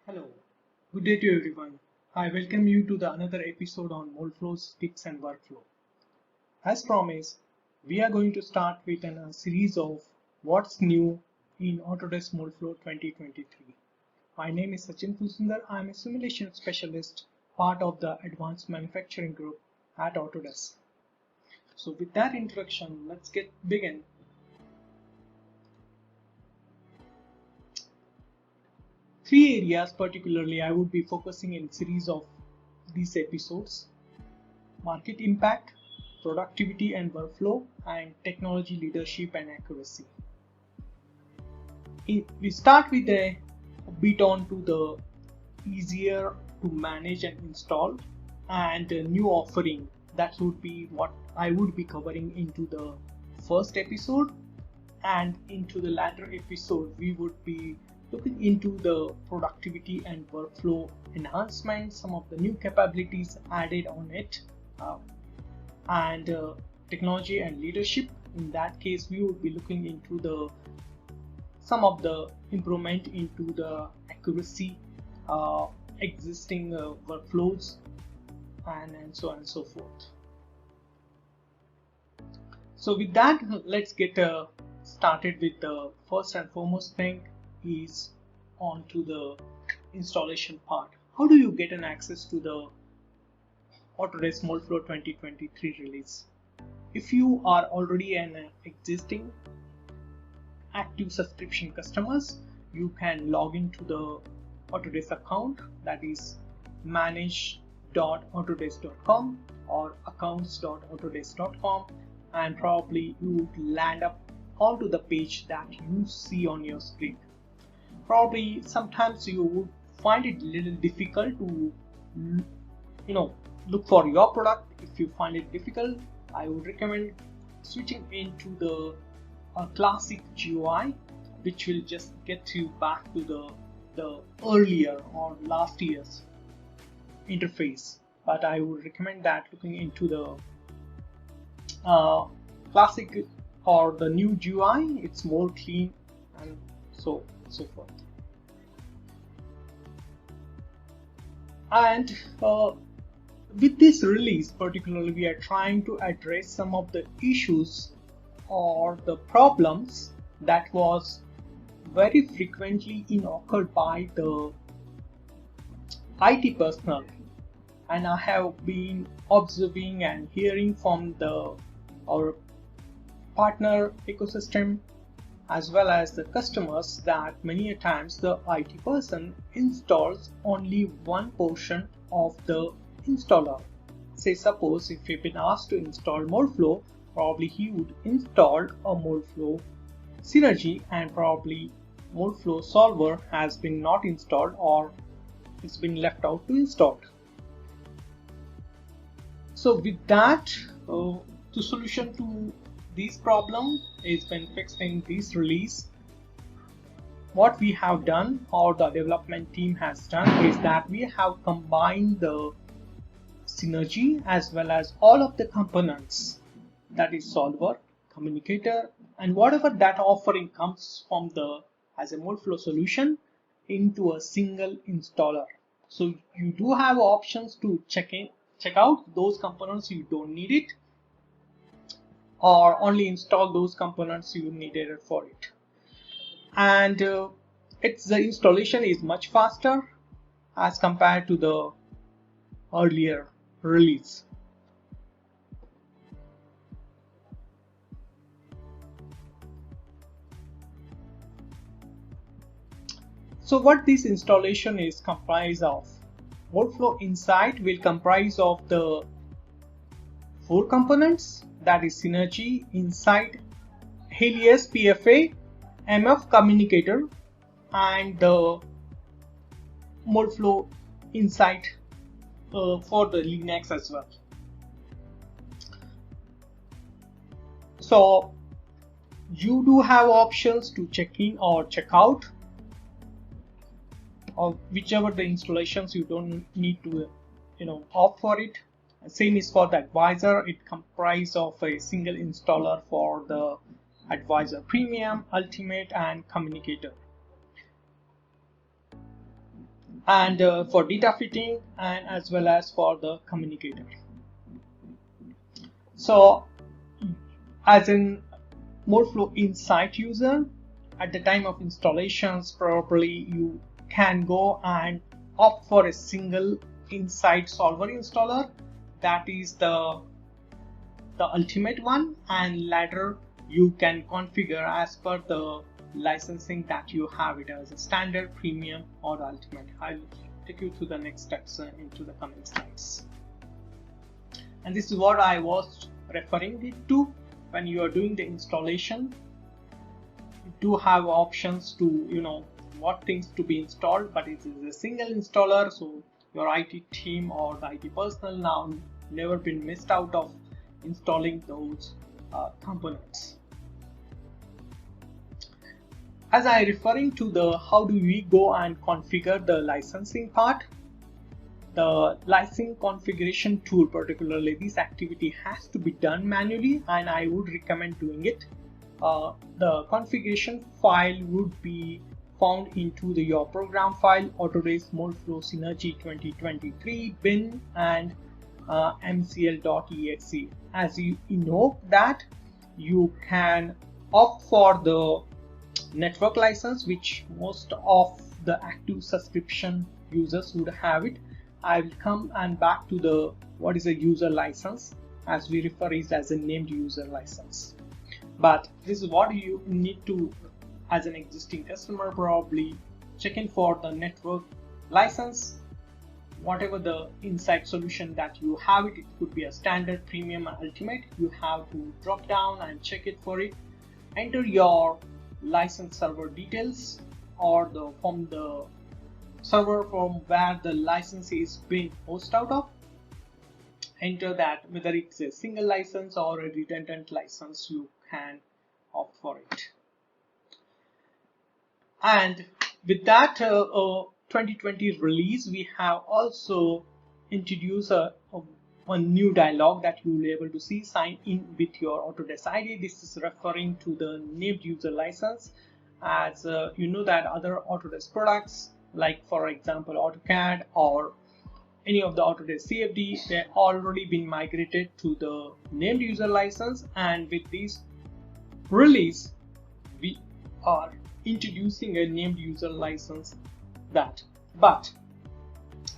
Hello, good day to everyone. I welcome you to the another episode on Moldflow's tips and workflow. As promised, we are going to start with a series of what's new in Autodesk Moldflow 2023. My name is Sachin Pusundar. I am a simulation specialist, part of the advanced manufacturing group at Autodesk. So with that introduction, let's get begin. Three areas particularly I would be focusing in series of these episodes: market impact, productivity and workflow, and technology leadership and accuracy. We start with a bit on to the easier to manage and install and a new offering. That would be what I would be covering into the first episode, and into the latter episode we would be looking into the productivity and workflow enhancement, some of the new capabilities added on it, uh, and technology and leadership. In that case, we would be looking into the some of the improvement into the accuracy, uh, existing workflows, and so on and so forth. So with that, let's get started with the first and foremost thing is on to the installation part. How do you get an access to the Autodesk Moldflow 2023 release? If you are already an existing active subscription customers, you can log into the Autodesk account, that is manage.autodesk.com or accounts.autodesk.com, and probably you would land up onto the page that you see on your screen. Probably sometimes you would find it a little difficult to look for your product. If you find it difficult, I would recommend switching into the classic GUI, which will just get you back to the earlier or last year's interface. But I would recommend that looking into the classic or the new GUI. It's more clean and so forth. And with this release particularly, we are trying to address some of the issues or the problems that was very frequently occurred by the IT personnel, and I have been observing and hearing from our partner ecosystem as well as the customers that many a times the IT person installs only one portion of the installer. Say suppose if you've been asked to install Moldflow, probably he would install a Moldflow Synergy, and probably Moldflow Solver has been not installed or it's been left out to install. So with that, the solution to this problem is been fixed in this release. What we have done, or the development team has done, is that we have combined the Synergy as well as all of the components, that is Solver, Communicator, and whatever that offering comes from the as a Moldflow solution into a single installer. So you do have options to check out those components you don't need it, or only install those components you needed for it. And the installation is much faster as compared to the earlier release. So what this installation is comprised of: Moldflow Insight will comprise of the 4 components, that is Synergy, Insight, Alias PFA, MF Communicator, and the Moldflow Insight for the Linux as well. So you do have options to check in or check out, or whichever the installations you don't need to opt for it. Same is for the Advisor. It comprises of a single installer for the Advisor Premium, Ultimate, and Communicator. and for data fitting, and as well as for the communicator. So as in Moldflow Insight user, at the time of installations, probably you can go and opt for a single Insight solver installer. That is the ultimate one, and later you can configure as per the licensing that you have it as a standard, premium, or the ultimate. I'll take you through the next steps into the coming slides. And this is what I was referring it to. When you are doing the installation, you do have options to what things to be installed, but it is a single installer, so your IT team or the IT personnel now never been missed out of installing those components. As I referring to the how do we go and configure the licensing part, the licensing configuration tool, particularly this activity has to be done manually, and I would recommend doing it. The configuration file would be found into your program file, Autodesk Moldflow Synergy 2023 bin and mcl.exe. As you know that you can opt for the network license, which most of the active subscription users would have it. I will come and back to the what is a user license, as we refer it as a named user license. But this is what you need to, as an existing customer, probably check in for the network license. Whatever the Insight solution that you have it could be a standard, premium, and ultimate. You have to drop down and check it for it. Enter your license server details or from the server from where the license is being hosted out of. Enter that, whether it's a single license or a redundant license, you can opt for it. And with that 2020 release, we have also introduced one new dialog that you will be able to see: sign in with your Autodesk ID. This is referring to the named user license. As you know that other Autodesk products, like for example AutoCAD or any of the Autodesk CFD, they already been migrated to the named user license, and with this release we are introducing a named user license. But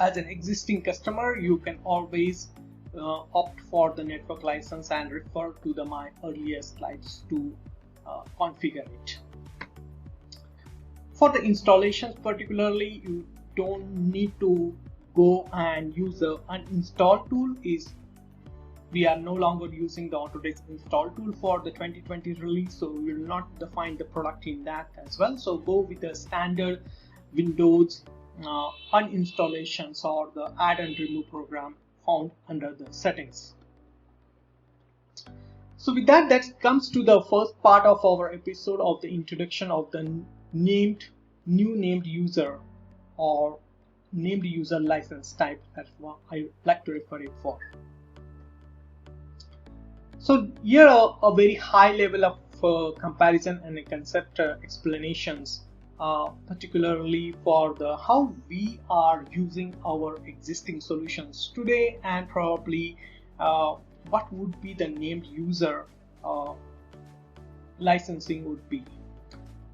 as an existing customer, you can always opt for the network license and refer to my earlier slides to configure it. For the installations particularly, you don't need to go and use the uninstall tool. We are no longer using the Autodesk install tool for the 2020 release, so we will not define the product in that as well. So go with the standard Windows uninstallations or the add and remove program found under the settings. So with that comes to the first part of our episode of the introduction of the new named user or named user license type. That's what I like to refer it for. So here are a very high level of comparison and concept explanations, particularly for how we are using our existing solutions today, and probably what would be the named user licensing would be.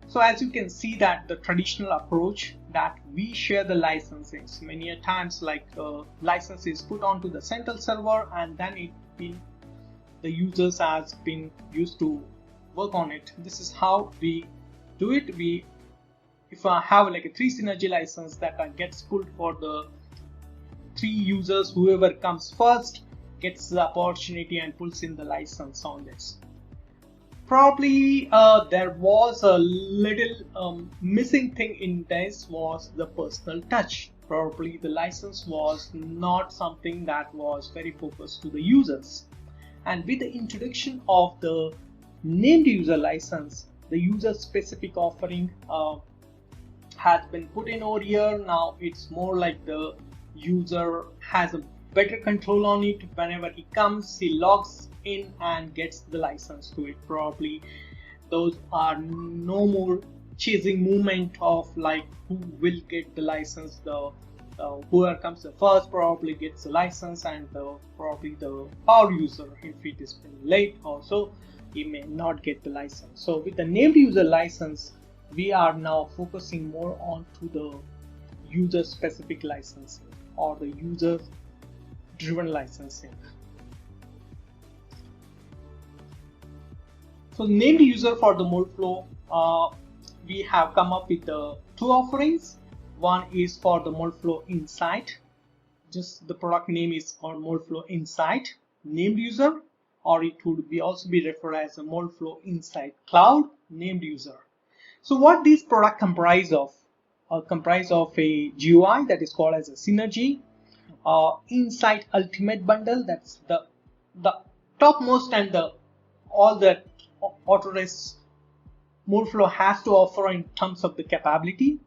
So as you can see that the traditional approach that we share the licensings many a times, like license is put onto the central server and then the users has been used to work on it. This is how we do it. If I have like a 3 synergy license that gets pulled for the 3 users, whoever comes first gets the opportunity and pulls in the license on this. Probably there was a little missing thing in this was the personal touch. Probably the license was not something that was very focused to the users. And with the introduction of the named user license, the user specific offering has been put in over here. Now it's more like the user has a better control on it. Whenever he comes, he logs in and gets the license to it. Probably those are no more chasing movement of like who will get the license. Whoever comes the first probably gets the license, and probably the power user, if it is late or so, he may not get the license. So with the named user license, we are now focusing more on to the user specific licensing or the user driven licensing. So named user for the Moldflow, we have come up with two offerings. One is for the Moldflow Insight. Just the product name is called Moldflow Insight named user, or it would be also be referred as a Moldflow Insight Cloud named user. So what this product comprise of a GUI that is called as a Synergy, Insight Ultimate Bundle, that's the topmost and all that Autodesk Moldflow has to offer in terms of the capability.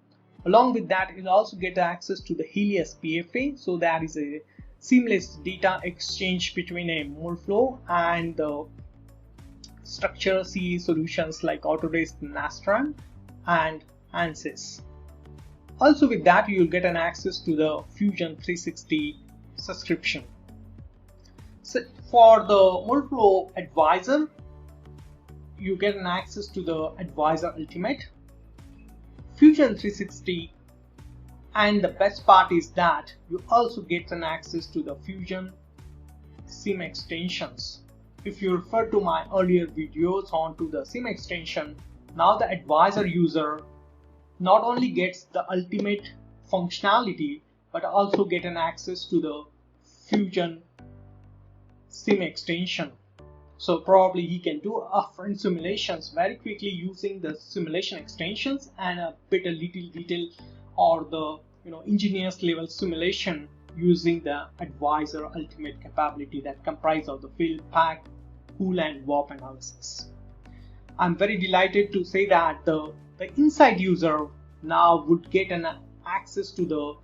Along with that, you'll also get access to the Helios PFA, so that is a seamless data exchange between a Moldflow and the structure CE solutions like Autodesk Nastran and ANSYS. Also with that, you'll get an access to the Fusion 360 subscription. So for the Moldflow Advisor, you get an access to the Advisor Ultimate, Fusion 360, and the best part is that you also get an access to the Fusion SIM extensions. If you refer to my earlier videos onto the SIM extension, now the Advisor user not only gets the ultimate functionality but also get an access to the Fusion SIM extension. So probably he can do upfront simulations very quickly using the simulation extensions, and a bit a little detail or the engineers level simulation using the Advisor Ultimate capability that comprise of the field, pack, cool and warp analysis. I'm very delighted to say that the Insight user now would get an access to the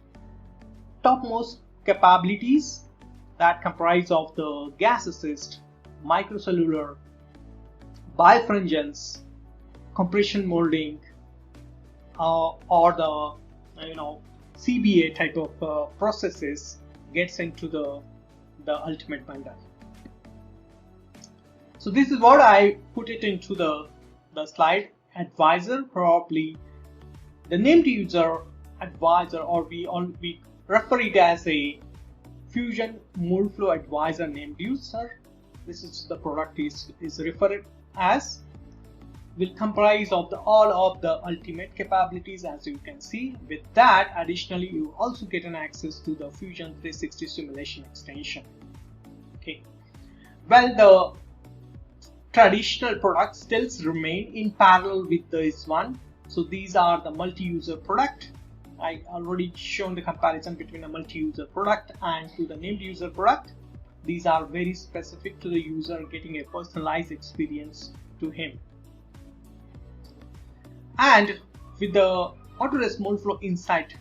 topmost capabilities that comprise of the gas assist, microcellular, birefringence, compression molding, or the CBA type of processes gets into the ultimate bundle. So this is what I put it into the slide. Advisor, probably the named user advisor, or we refer it as a Fusion Moldflow Advisor named user. This is the product is referred as, will comprise of all of the ultimate capabilities, as you can see. With that, additionally, you also get an access to the Fusion 360 simulation extension. Okay, well, the traditional products still remain in parallel with this one. So these are the multi-user product. I already shown the comparison between a multi-user product and to the named user product. These are very specific to the user, getting a personalized experience to him. And with the Autodesk Moldflow Insight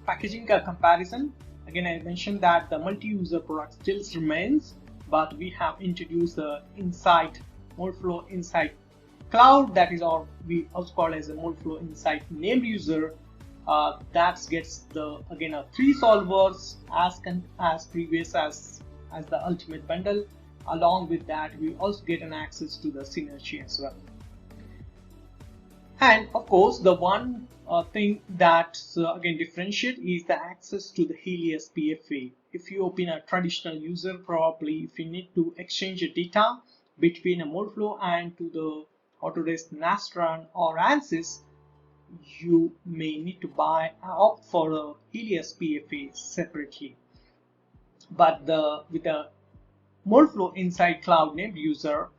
packaging comparison, again I mentioned that the multi-user product still remains, but we have introduced the Moldflow Insight Cloud, that is, or we also call as a Moldflow Insight named user. That gets again 3 solvers as previous as the ultimate bundle. Along with that, we also get an access to the Synergy as well. And of course, the one thing that again differentiate is the access to the Helios PFA. If you open a traditional user, probably if you need to exchange your data between a Moldflow and to the Autodesk Nastran or ANSYS, you may need to opt for a Helios PFA separately. But with the Moldflow Insight Cloud named user,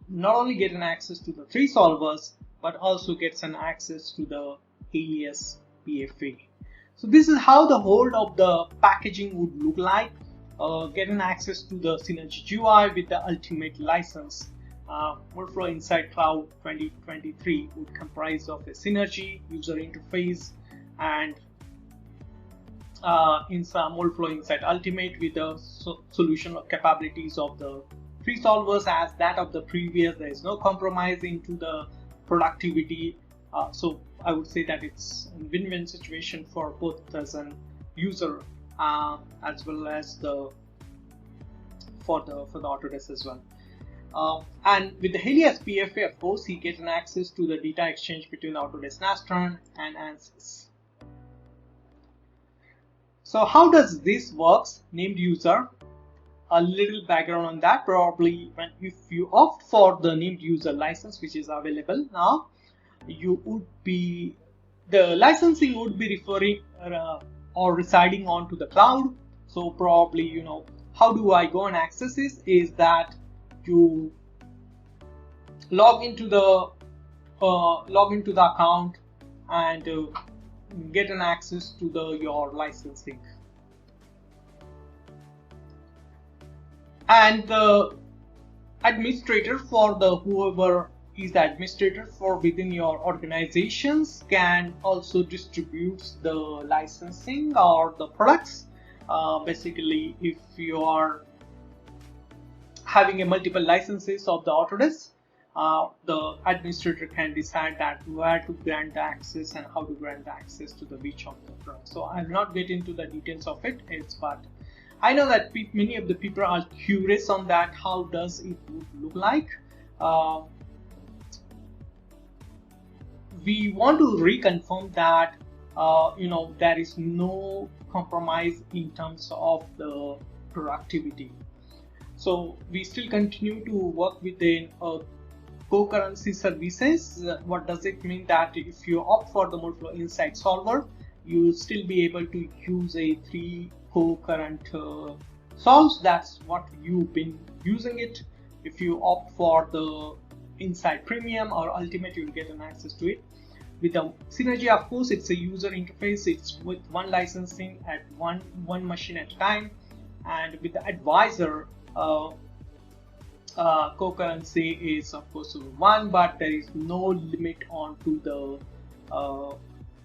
not only get an access to the 3 solvers, but also gets an access to the Helios PFA. So this is how the whole of the packaging would look like. Get an access to the Synergy GUI with the ultimate license. Moldflow Insight Cloud 2023 would comprise of a Synergy user interface and Moldflow Insight Ultimate with the solution of capabilities of the 3 solvers. As that of the previous, there is no compromise into the productivity So I would say that it's a win-win situation for both as an user as well as for the Autodesk as well. And with the Helios PFA, of course, you get an access to the data exchange between Autodesk Nastran and ANSYS. So how does this works? Named user. A little background on that. Probably if you opt for the named user license, which is available now, the licensing would be referring or residing onto the cloud. So probably, how do I go and access this? Is that you log into the account and get an access to your licensing. And the administrator for whoever is the administrator for within your organizations can also distribute the licensing or the products. Basically, if you are having a multiple licenses of the Autodesk, the administrator can decide that where to grant access and how to grant access to the which of the products. So I'll not get into the details of it, but I know that many of the people are curious on that. How does it look like? We want to reconfirm that there is no compromise in terms of the productivity. So we still continue to work within concurrency services. What does it mean? That if you opt for the Moldflow Insight Solver, you will still be able to use a 3 concurrent solves. That's what you've been using it. If you opt for the Insight Premium or Ultimate, you'll get an access to it. With the Synergy, of course, it's a user interface. It's with one licensing at one machine at a time. And with the Advisor, concurrency is of course 1, but there is no limit on to the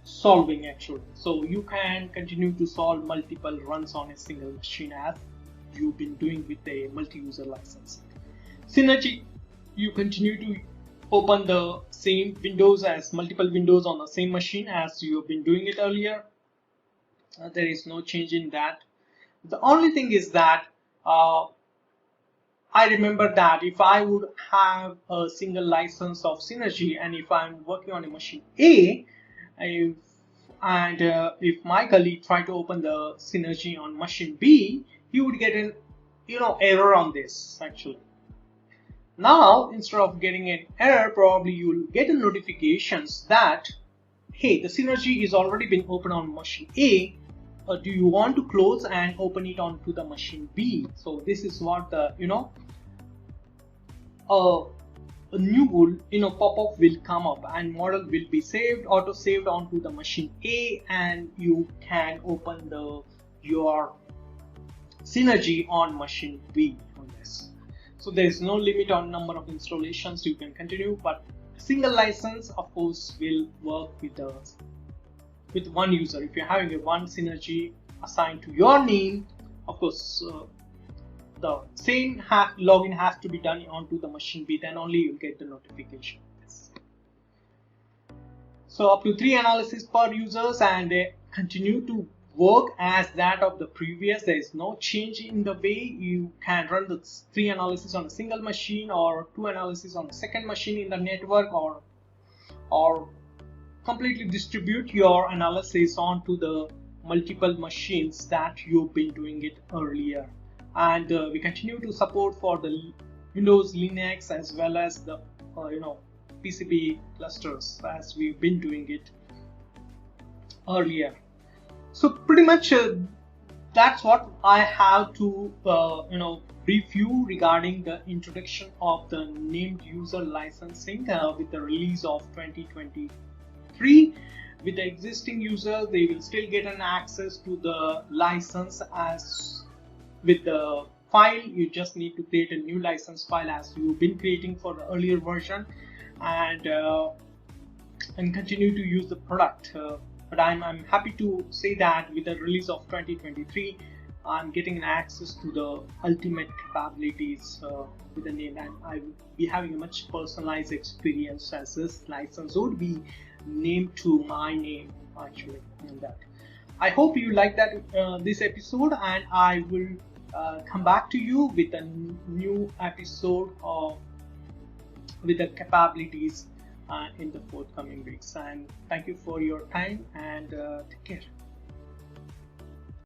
solving actually. So you can continue to solve multiple runs on a single machine as you've been doing with a multi-user license. Synergy, you continue to open the same windows as multiple windows on the same machine as you've been doing it earlier. There is no change in that. The only thing is that I remember that if I would have a single license of Synergy and if I'm working on a machine A, if my colleague tried to open the Synergy on machine B, he would get an error on this actually. Now instead of getting an error, probably you will get a notifications that hey, the Synergy is already been opened on machine A. Do you want to close and open it onto the machine B? So this is what the a new pop-up will come up and model will be saved, auto saved onto the machine A, and you can open your Synergy on machine B on this. So there is no limit on number of installations you can continue, but single license of course will work with one user. If you're having a one Synergy assigned to your name, of course the same login has to be done onto the machine B, then only you'll get the notification. So up to 3 analysis per users, and they continue to work as that of the previous. There is no change in the way you can run the 3 analysis on a single machine or 2 analysis on a second machine in the network, or completely distribute your analysis onto the multiple machines that you've been doing it earlier. And we continue to support for the Windows, Linux, as well as the PCB clusters as we've been doing it earlier. So pretty much that's what I have to brief you regarding the introduction of the named user licensing with the release of 2023. With the existing users, they will still get an access to the license as with the file. You just need to create a new license file as you've been creating for the earlier version, and continue to use the product. But I'm happy to say that with the release of 2023, I'm getting access to the ultimate capabilities with the name, and I will be having a much personalized experience as this license would be name to my name actually in that. I hope you like that this episode, and I will come back to you with a new episode of with the capabilities in the forthcoming weeks. And thank you for your time, and take care.